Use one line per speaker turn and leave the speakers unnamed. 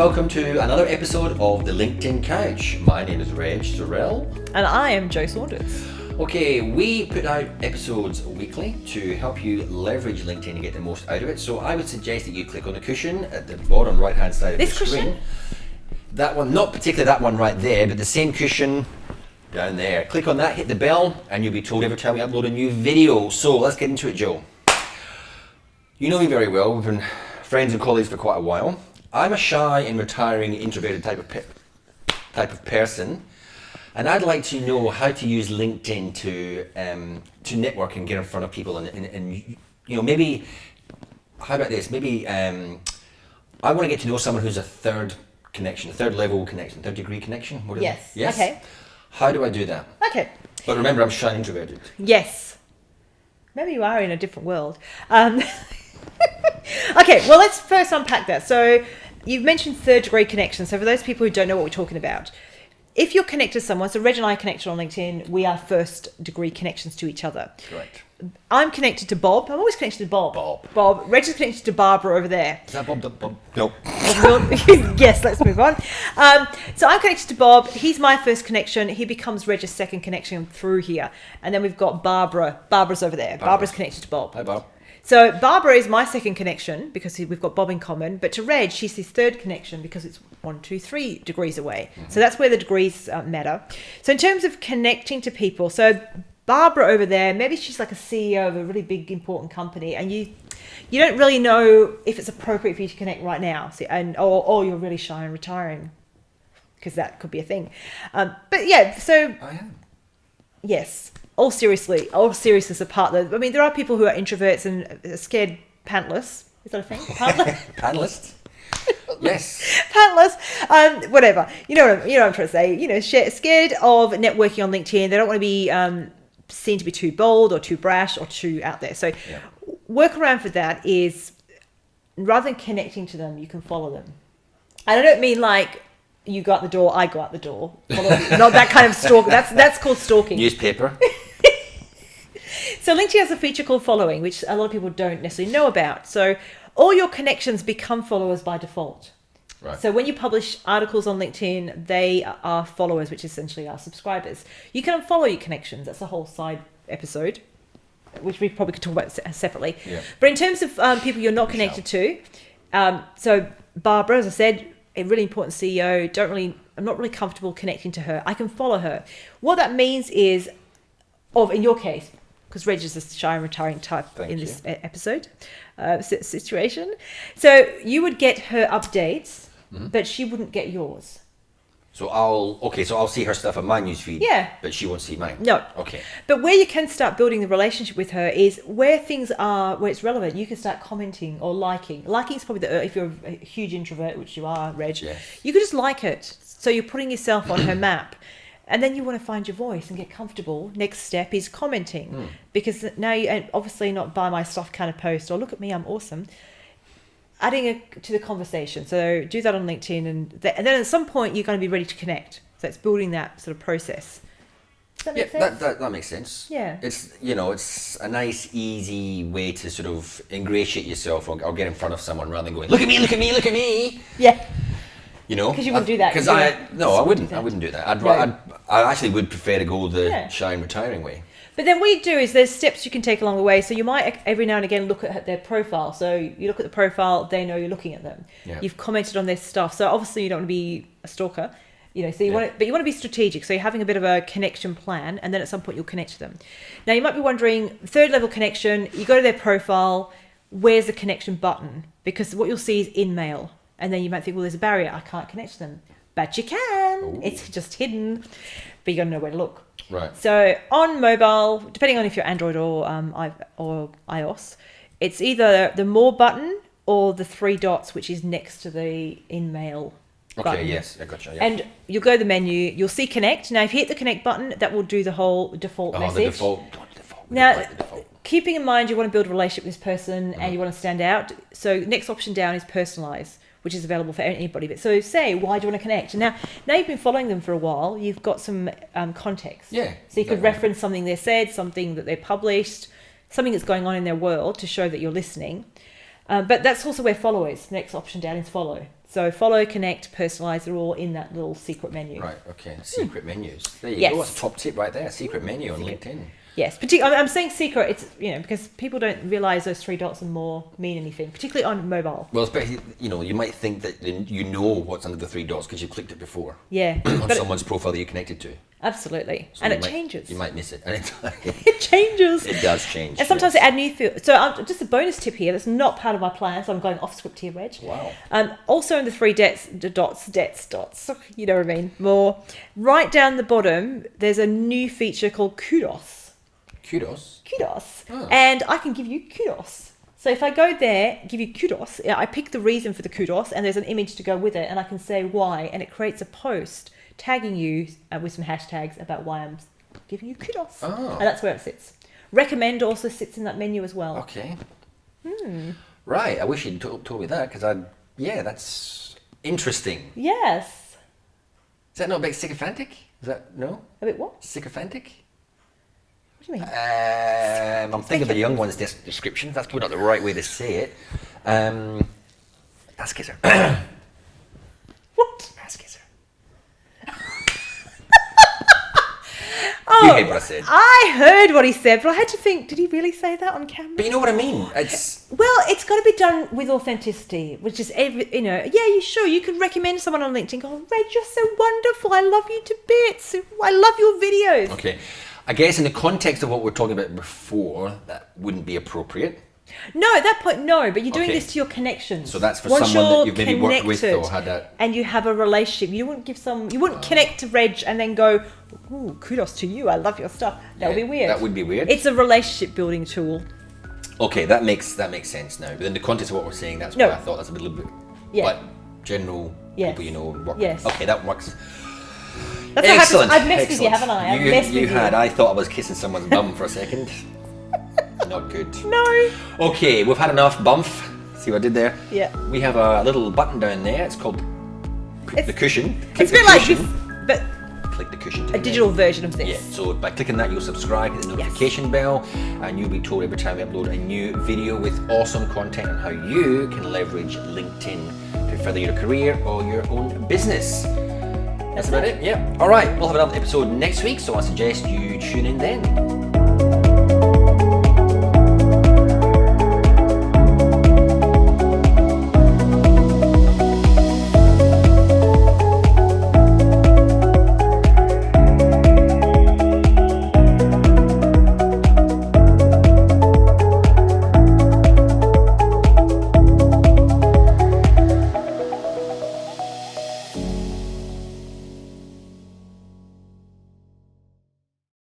welcome to another episode of the LinkedIn Couch. My name is Reg Sorrell.
And I am Jo Saunders.
Okay, we put out episodes weekly to help you leverage LinkedIn and get the most out of it. So I would suggest that you click on the cushion at the bottom right hand side of the screen.
Cushion?
That one, not particularly that one right there, but the same cushion down there. Click on that, hit the bell, and you'll be told every time we upload a new video. So let's get into it, Jo. You know me very well. We've been friends and colleagues for quite a while. I'm a shy and retiring introverted type of person, and I'd like to know how to use LinkedIn to network and get in front of people, and you know, maybe, how about this? Maybe I want to get to know someone who's a third level connection, third degree connection. What is
Yes.
it? Yes.
Okay.
How do I do that?
Okay.
But remember, I'm shy and introverted.
Yes. Maybe you are in a different world. Okay, well, let's first unpack that. So you've mentioned third degree connection. So for those people who don't know what we're talking about, if you're connected to someone, so Reg and I are connected on LinkedIn, we are first degree connections to each other.
Correct.
I'm connected to Bob. I'm always connected to Bob.
Bob.
Reg is connected to Barbara over there.
Is that Bob? Nope.
Yes, let's move on. So I'm connected to Bob. He's my first connection. He becomes Reg's second connection through here. And then we've got Barbara. Barbara's over there. Barbara's connected to Bob.
Hi, Bob.
So Barbara is my second connection because we've got Bob in common. But to Reg, she's his third connection because it's 1, 2, 3 degrees away. Mm-hmm. So that's where the degrees matter. So in terms of connecting to people, so Barbara over there, maybe she's like a CEO of a really big, important company, and you don't really know if it's appropriate for you to connect right now. So, or you're really shy and retiring, because that could be a thing. But yeah, so
I am.
Yes, all seriousness apart, though. I mean, there are people who are introverts and are scared pantless. Is that a thing?
Panelists? Yes.
Pantless, whatever. You know what I'm trying to say. You know, scared of networking on LinkedIn. They don't want to be seen to be too bold or too brash or too out there. So, workaround for that is rather than connecting to them, you can follow them. And I don't mean like you go out the door, I go out the door. Not that kind of stalk. That's called stalking.
Newspaper.
So LinkedIn has a feature called following, which a lot of people don't necessarily know about. So all your connections become followers by default.
Right.
So when you publish articles on LinkedIn, they are followers, which essentially are subscribers. You can unfollow your connections. That's a whole side episode, which we probably could talk about separately.
Yeah.
But in terms of people you're not connected to, so Barbara, as I said, a really important CEO, I'm not really comfortable connecting to her. I can follow her. What that means is, in your case, because Reg is a shy and retiring type this episode situation. So you would get her updates, but she wouldn't get yours.
So I'll see her stuff on my newsfeed.
Yeah.
But she won't see mine.
No.
Okay.
But where you can start building the relationship with her is where things are, where it's relevant. You can start commenting or liking. Liking is probably if you're a huge introvert, which you are, Reg, you could just like it. So you're putting yourself on her map. And then you want to find your voice and get comfortable. Next step is commenting. Because now and obviously not buy my stuff kind of post or look at me, I'm awesome. Adding it to the conversation. So do that on LinkedIn. And then at some point, you're going to be ready to connect. So it's building that sort of process. Does that make sense?
That makes sense.
Yeah.
It's a nice, easy way to sort of ingratiate yourself or get in front of someone rather than going, look at me, look at me, look at me.
Yeah.
You know,
because you wouldn't do that.
Because I wouldn't do that. I actually would prefer to go the shy and retiring way.
But then what you do is there's steps you can take along the way. So you might every now and again look at their profile. So you look at the profile, they know you're looking at them. Yeah. You've commented on their stuff. So obviously you don't want to be a stalker, you know. So you want to be strategic. So you're having a bit of a connection plan, and then at some point you'll connect to them. Now you might be wondering, third level connection. You go to their profile. Where's the connection button? Because what you'll see is in mail. And then you might think, well, there's a barrier. I can't connect to them. But you can. Ooh. It's just hidden. But you got to know where to look.
Right.
So on mobile, depending on if you're Android or iOS, it's either the more button or the 3 dots, which is next to the in-mail button.
Okay, yes, I gotcha. Yeah.
And you'll go to the menu. You'll see connect. Now, if you hit the connect button, that will do the whole default message.
The default.
Now, keeping in mind you want to build a relationship with this person and you want to stand out. So next option down is personalize, which is available for anybody. But so say, why do you want to connect? And now you've been following them for a while. You've got some context.
Yeah.
So you could reference something they said, something that they published, something that's going on in their world to show that you're listening. But that's also where follow is. Next option down is follow. So follow, connect, personalize, they're all in that little secret menu.
Right, okay. Secret menus. There you
Yes.
go. That's a top tip right there. Secret menu on LinkedIn.
Yes, I'm saying secret. It's because people don't realize those 3 dots and more mean anything, particularly on mobile.
Well, especially, you might think that you know what's under the 3 dots because you clicked it before.
Yeah,
on
but
someone's profile that you're connected to.
Absolutely,
So
and
you
it changes.
You might miss it. And
It changes.
it does change.
And sometimes they add new fields. So just a bonus tip here. That's not part of my plan. So I'm going off script here, Reg.
Wow.
Also in the 3 dots. You know what I mean? More. Right down the bottom, there's a new feature called kudos.
Kudos. Oh.
And I can give you kudos. So if I go there, give you kudos, I pick the reason for the kudos, and there's an image to go with it, and I can say why, and it creates a post tagging you with some hashtags about why I'm giving you kudos.
Oh.
And that's where it sits. Recommend also sits in that menu as well.
Okay. Right. I wish you'd told me that because that's interesting.
Yes.
Is that not a bit sycophantic? Is that no?
A bit what?
Sycophantic?
What do you mean?
I'm thinking of the young one's description. That's probably not the right way to say it. Ass kisser.
What?
Ass kisser.
Oh,
You heard what I said.
I heard what he said, but I had to think, did he really say that on camera?
But you know what I mean? It's
Well, it's got to be done with authenticity, which is you could recommend someone on LinkedIn. Go, Reg, you're so wonderful. I love you to bits. I love your videos.
okay. I guess in the context of what we're talking about before, that wouldn't be appropriate.
No, at that point, no. But you're doing
Okay.
this to your connections.
So that's for
Once
someone that
you're
you've maybe worked with or
connected
had that.
and you have a relationship. You wouldn't connect to Reg and then go, ooh, kudos to you. I love your stuff. That would be weird.
That would be weird.
It's a relationship building tool.
Okay, that makes sense now. But in the context of what we're saying, that's
No.
what I thought. That's a little bit.
Yeah.
But general
Yes.
people you know work.
Yes.
Okay, that works.
That's what
Excellent.
happens. I've messed with you, haven't I? I've messed with you.
had. I thought I was kissing someone's bum for a second. Not good.
No.
Okay, we've had enough bump. See what I did there?
Yeah.
We have a little button down there. It's called the cushion.
It's
Click
a
the
bit like
cushion.
this, but
Click the cushion.
a digital version of this.
Yeah, so by clicking that, you'll subscribe, hit the notification bell, and you'll be told every time we upload a new video with awesome content on how you can leverage LinkedIn to further your career or your own business. That's about it. Yeah. All right. We'll have another episode next week, so I suggest you tune in then.